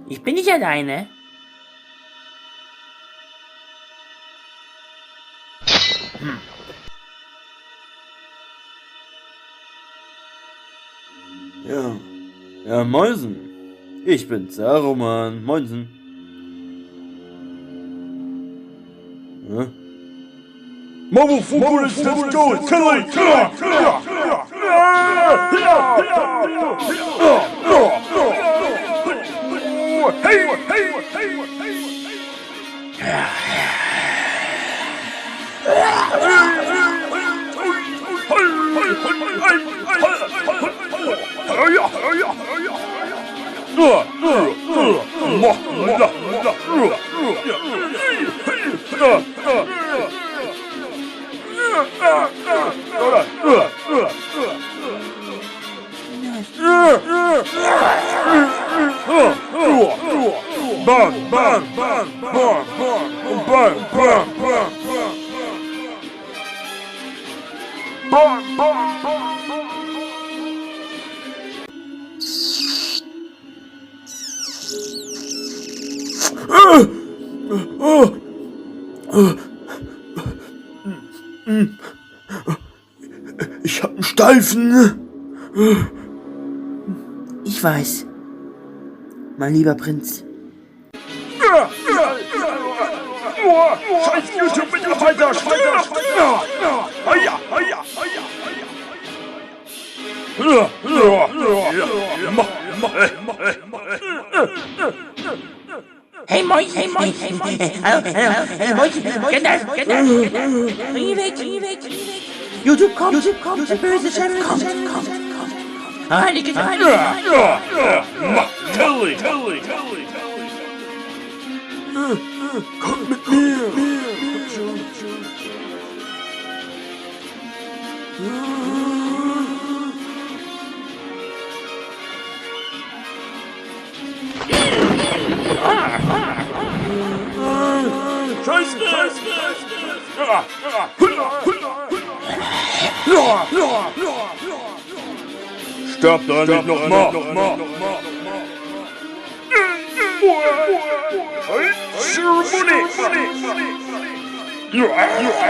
Ich bin nicht alleine. Ja, Mäusen. Ich bin Saruman. Mäusen. Ich hab einen Steifen. Ich weiß. Mein lieber Prinz. Scheiß YouTube-Mitarbeiter! Hey Mäuschen! Mäuschen! Bring ihn weg! YouTube kommt! Der böse Chef kommt! Heilige! Kommt mit mir. Scheiße! Sterb da nicht noch mal! Heilige!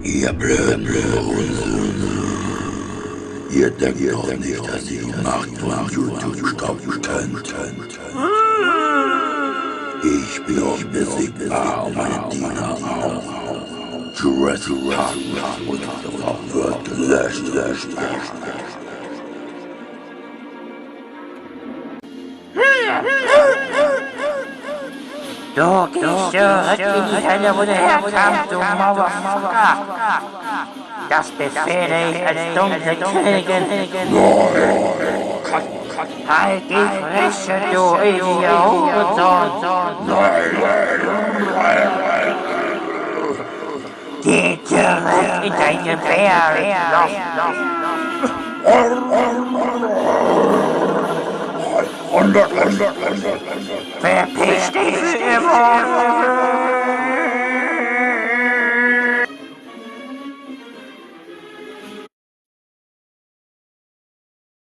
Ihr blöden Ihr denkt doch nicht, dass ihr die Macht von YouTube stoppen könnt. Ich bin unbesiegbar und meine Diener auch. Jurassic Park wird gelöscht. Du gehst zurück in die Hölle, wo du herkamst, du Mauerfucker! Das befehle ich als dunkle Königin! Halt die Fresse, du ewiger Hurensohn! Geh zurück in dein Gebärloch! Verpiss dich für immer!